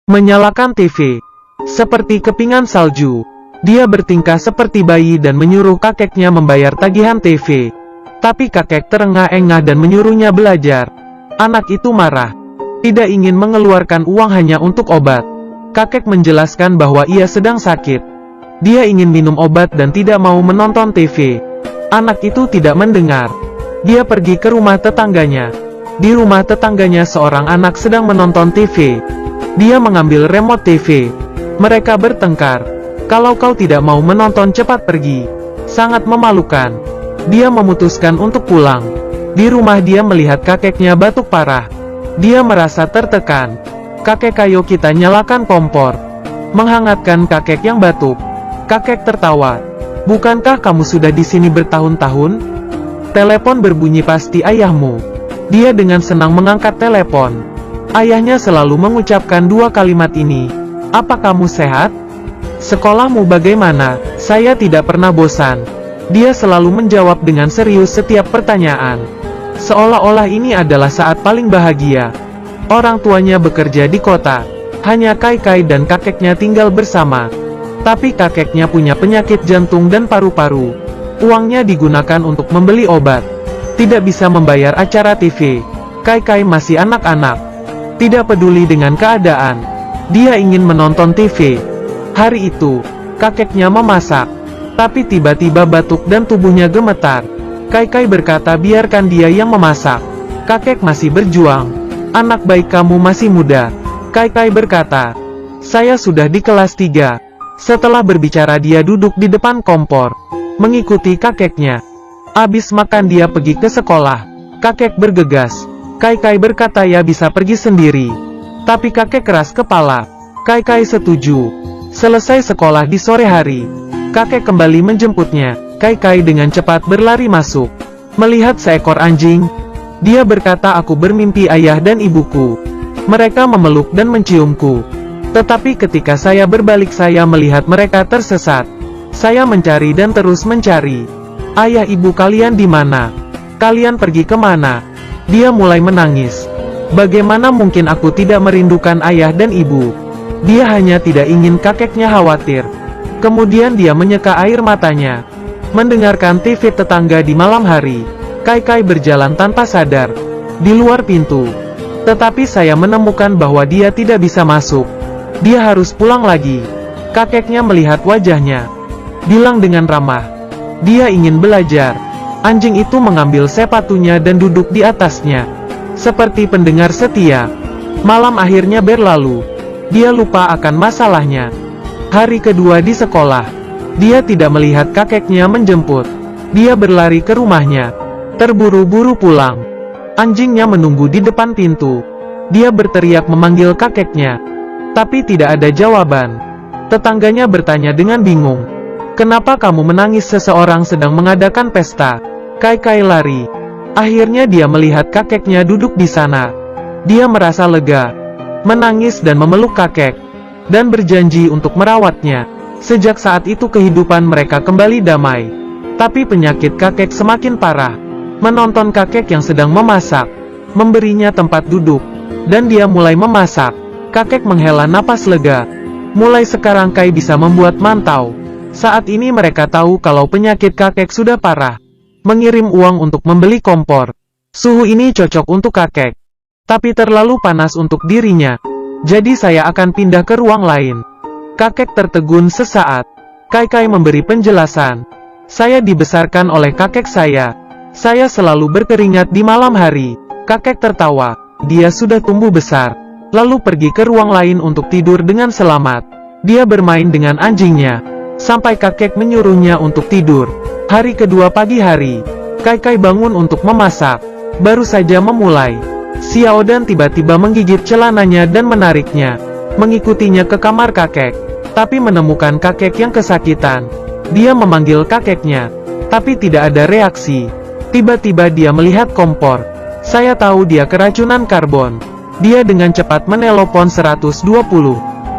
menyalakan TV. Seperti kepingan salju. Dia bertingkah seperti bayi dan menyuruh kakeknya membayar tagihan TV. Tapi kakek terengah-engah dan menyuruhnya belajar. Anak itu marah. Tidak ingin mengeluarkan uang hanya untuk obat. Kakek menjelaskan bahwa ia sedang sakit. Dia ingin minum obat dan tidak mau menonton TV. Anak itu tidak mendengar. Dia pergi ke rumah tetangganya. Di rumah tetangganya seorang anak sedang menonton TV. Dia mengambil remote TV. Mereka bertengkar. Kalau kau tidak mau menonton, cepat pergi. Sangat memalukan. Dia memutuskan untuk pulang. Di rumah dia melihat kakeknya batuk parah. Dia merasa tertekan. Kakek, ayo kita nyalakan kompor. Menghangatkan kakek yang batuk. Kakek tertawa. Bukankah kamu sudah di sini bertahun-tahun? Telepon berbunyi, pasti ayahmu. Dia dengan senang mengangkat telepon. Ayahnya selalu mengucapkan dua kalimat ini. Apa kamu sehat? Sekolahmu bagaimana? Saya tidak pernah bosan. Dia selalu menjawab dengan serius setiap pertanyaan. Seolah-olah ini adalah saat paling bahagia. Orang tuanya bekerja di kota. Hanya Kai-Kai dan kakeknya tinggal bersama. Tapi kakeknya punya penyakit jantung dan paru-paru. Uangnya digunakan untuk membeli obat. Tidak bisa membayar acara TV. Kai-Kai masih anak-anak. Tidak peduli dengan keadaan. Dia ingin menonton TV. Hari itu, kakeknya memasak. Tapi tiba-tiba batuk dan tubuhnya gemetar. Kai-Kai berkata biarkan dia yang memasak. Kakek masih berjuang. Anak baik, kamu masih muda. Kai-Kai berkata. Saya sudah di kelas 3. Setelah berbicara dia duduk di depan kompor. Mengikuti kakeknya. Abis makan dia pergi ke sekolah. Kakek bergegas. Kai-Kai berkata ya bisa pergi sendiri. Tapi kakek keras kepala. Kai-Kai setuju. Selesai sekolah di sore hari. Kakek kembali menjemputnya. Kai-Kai dengan cepat berlari masuk. Melihat seekor anjing, dia berkata aku bermimpi ayah dan ibuku. Mereka memeluk dan menciumku. Tetapi ketika saya berbalik saya melihat mereka tersesat. Saya mencari dan terus mencari. Ayah ibu kalian di mana? Kalian pergi kemana? Dia mulai menangis. Bagaimana mungkin aku tidak merindukan ayah dan ibu? Dia hanya tidak ingin kakeknya khawatir. Kemudian dia menyeka air matanya. Mendengarkan TV tetangga di malam hari. Kai-Kai berjalan tanpa sadar. Di luar pintu. Tetapi saya menemukan bahwa dia tidak bisa masuk. Dia harus pulang lagi. Kakeknya melihat wajahnya. Bilang dengan ramah. Dia ingin belajar. Anjing itu mengambil sepatunya dan duduk di atasnya. Seperti pendengar setia. Malam akhirnya berlalu. Dia lupa akan masalahnya. Hari kedua di sekolah. Dia tidak melihat kakeknya menjemput. Dia berlari ke rumahnya. Terburu-buru pulang. Anjingnya menunggu di depan pintu. Dia berteriak memanggil kakeknya. Tapi tidak ada jawaban. Tetangganya bertanya dengan bingung. Kenapa kamu menangis? Seseorang sedang mengadakan pesta. Kai-Kai lari. Akhirnya dia melihat kakeknya duduk di sana. Dia merasa lega. Menangis dan memeluk kakek. Dan berjanji untuk merawatnya. Sejak saat itu kehidupan mereka kembali damai. Tapi penyakit kakek semakin parah. Menonton kakek yang sedang memasak. Memberinya tempat duduk. Dan dia mulai memasak. Kakek menghela napas lega. Mulai sekarang Kai bisa membuat mantau. Saat ini mereka tahu kalau penyakit kakek sudah parah. Mengirim uang untuk membeli kompor. Suhu ini cocok untuk kakek. Tapi terlalu panas untuk dirinya. Jadi saya akan pindah ke ruang lain. Kakek tertegun sesaat. Kai-Kai memberi penjelasan. Saya dibesarkan oleh kakek saya. Saya selalu berkeringat di malam hari. Kakek tertawa. Dia sudah tumbuh besar. Lalu pergi ke ruang lain untuk tidur dengan selamat. Dia bermain dengan anjingnya. Sampai kakek menyuruhnya untuk tidur. Hari kedua pagi hari. Kai-Kai bangun untuk memasak. Baru saja memulai. Xiaodan tiba-tiba menggigit celananya dan menariknya. Mengikutinya ke kamar kakek. Tapi menemukan kakek yang kesakitan. Dia memanggil kakeknya. Tapi tidak ada reaksi. Tiba-tiba dia melihat kompor. Saya tahu dia keracunan karbon. Dia dengan cepat menelpon 120.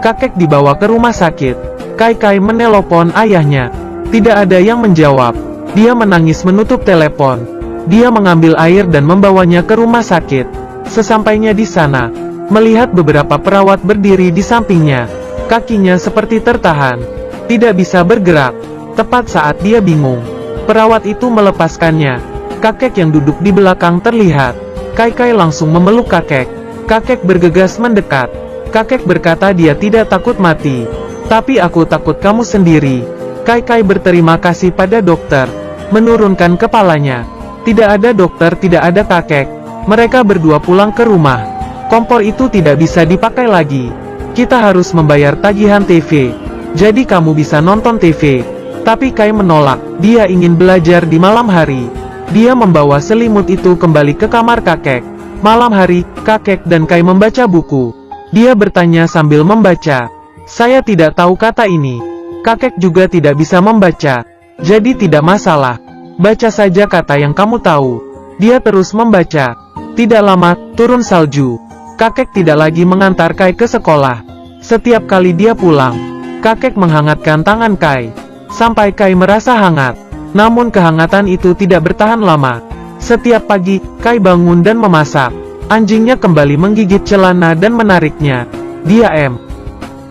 Kakek dibawa ke rumah sakit. Kai-Kai menelpon ayahnya. Tidak ada yang menjawab. Dia menangis menutup telepon. Dia mengambil air dan membawanya ke rumah sakit. Sesampainya di sana, Melihat beberapa perawat berdiri di sampingnya, kakinya seperti tertahan, tidak bisa bergerak. Tepat saat dia bingung, perawat itu melepaskannya. Kakek yang duduk di belakang terlihat. Kai langsung memeluk kakek. Kakek bergegas mendekat. Kakek berkata dia tidak takut mati. Tapi aku takut kamu sendiri. Kai berterima kasih pada dokter, menurunkan kepalanya. Tidak ada dokter, tidak ada kakek. Mereka berdua pulang ke rumah. Kompor itu tidak bisa dipakai lagi. Kita harus membayar tagihan TV. Jadi kamu bisa nonton TV. Tapi Kai menolak. Dia ingin belajar di malam hari. Dia membawa selimut itu kembali ke kamar kakek. Malam hari, kakek dan Kai membaca buku. Dia bertanya sambil membaca. Saya tidak tahu kata ini. Kakek juga tidak bisa membaca. Jadi tidak masalah. Baca saja kata yang kamu tahu. Dia terus membaca. Tidak lama, turun salju. Kakek tidak lagi mengantar Kai ke sekolah. Setiap kali dia pulang, kakek menghangatkan tangan Kai. Sampai Kai merasa hangat. Namun kehangatan itu tidak bertahan lama. Setiap pagi, Kai bangun dan memasak. Anjingnya kembali menggigit celana dan menariknya. Dia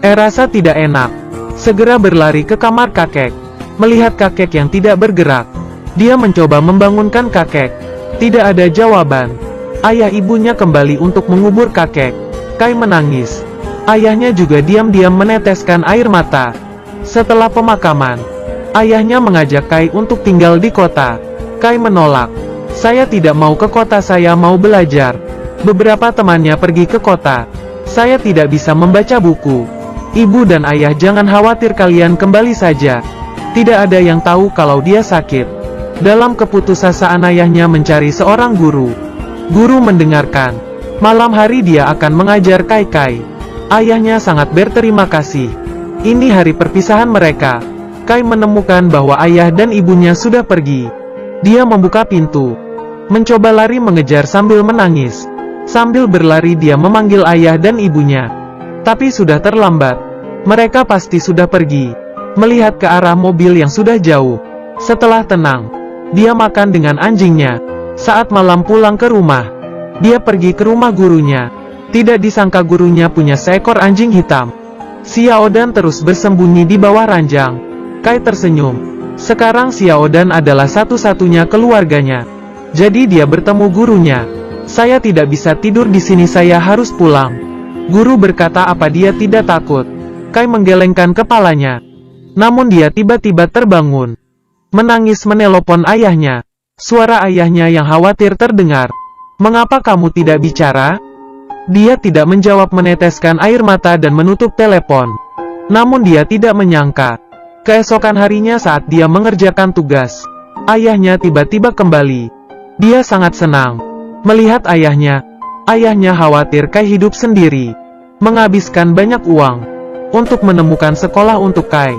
rasa tidak enak. Segera berlari ke kamar kakek. Melihat kakek yang tidak bergerak, dia mencoba membangunkan kakek. Tidak ada jawaban. Ayah ibunya kembali untuk mengubur kakek. Kai menangis. Ayahnya juga diam-diam meneteskan air mata. Setelah pemakaman, ayahnya mengajak Kai untuk tinggal di kota. Kai menolak. Saya tidak mau ke kota, saya mau belajar. Beberapa temannya pergi ke kota. Saya tidak bisa membaca buku. Ibu dan ayah, jangan khawatir, kalian kembali saja. Tidak ada yang tahu kalau dia sakit. Dalam keputusasaan ayahnya mencari seorang guru. Guru mendengarkan. Malam hari dia akan mengajar Kai. Ayahnya sangat berterima kasih. Ini hari perpisahan mereka. Kai menemukan bahwa ayah dan ibunya sudah pergi. Dia membuka pintu. Mencoba lari mengejar sambil menangis. Sambil berlari dia memanggil ayah dan ibunya. Tapi sudah terlambat. Mereka pasti sudah pergi. Melihat ke arah mobil yang sudah jauh. Setelah tenang, dia makan dengan anjingnya. Saat malam pulang ke rumah, dia pergi ke rumah gurunya. Tidak disangka gurunya punya seekor anjing hitam. Xiaodan terus bersembunyi di bawah ranjang. Kai tersenyum. Sekarang Xiaodan adalah satu-satunya keluarganya. Jadi dia bertemu gurunya. Saya tidak bisa tidur di sini, saya harus pulang. Guru berkata apa dia tidak takut. Kai menggelengkan kepalanya. Namun dia tiba-tiba terbangun. Menangis menelpon ayahnya. Suara ayahnya yang khawatir terdengar. Mengapa kamu tidak bicara? Dia tidak menjawab, meneteskan air mata dan menutup telepon. Namun dia tidak menyangka. Keesokan harinya saat dia mengerjakan tugas, ayahnya tiba-tiba kembali. Dia sangat senang melihat ayahnya. Ayahnya khawatir Kai hidup sendiri, menghabiskan banyak uang untuk menemukan sekolah untuk Kai.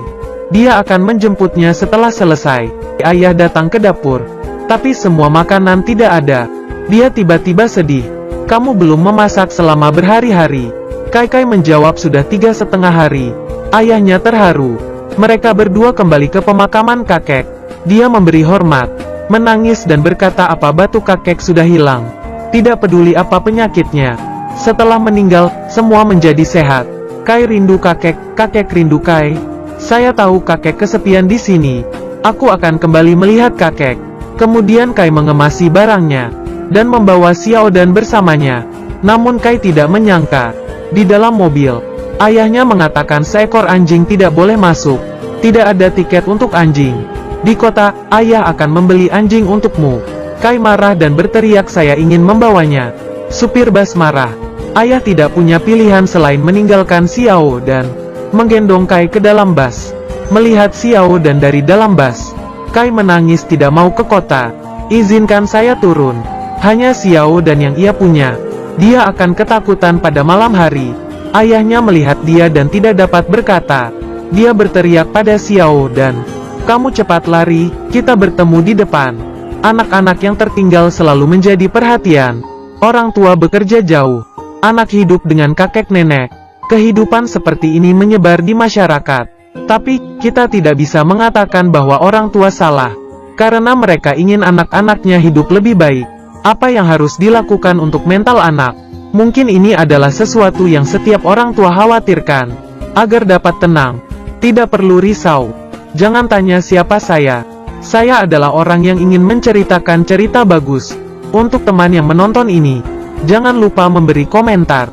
Dia akan menjemputnya setelah selesai. Ayah datang ke dapur, tapi semua makanan tidak ada. Dia tiba-tiba sedih. Kamu belum memasak selama berhari-hari. Kai menjawab sudah 3,5 hari. Ayahnya terharu. Mereka berdua kembali ke pemakaman kakek. Dia memberi hormat, menangis dan berkata apa batu kakek sudah hilang. Tidak peduli apa penyakitnya. Setelah meninggal, semua menjadi sehat. Kai rindu kakek, kakek rindu Kai. Saya tahu kakek kesepian di sini. Aku akan kembali melihat kakek. Kemudian Kai mengemasi barangnya dan membawa Xiaodan bersamanya. Namun Kai tidak menyangka, di dalam mobil, ayahnya mengatakan seekor anjing tidak boleh masuk. Tidak ada tiket untuk anjing. Di kota, ayah akan membeli anjing untukmu. Kai marah dan berteriak, saya ingin membawanya. Supir bus marah. Ayah tidak punya pilihan selain meninggalkan Xiao dan menggendong Kai ke dalam bus. Melihat Xiao dan dari dalam bus, Kai menangis, tidak mau ke kota. Izinkan saya turun. Hanya Xiao dan yang ia punya. Dia akan ketakutan pada malam hari. Ayahnya melihat dia dan tidak dapat berkata. Dia berteriak pada Xiao dan, kamu cepat lari, kita bertemu di depan. Anak-anak yang tertinggal selalu menjadi perhatian. Orang tua bekerja jauh. Anak hidup dengan kakek nenek. Kehidupan seperti ini menyebar di masyarakat. Tapi, kita tidak bisa mengatakan bahwa orang tua salah. Karena mereka ingin anak-anaknya hidup lebih baik. Apa yang harus dilakukan untuk mental anak? Mungkin ini adalah sesuatu yang setiap orang tua khawatirkan. Agar dapat tenang, tidak perlu risau. Jangan tanya siapa saya. Saya adalah orang yang ingin menceritakan cerita bagus. Untuk teman yang menonton ini, jangan lupa memberi komentar.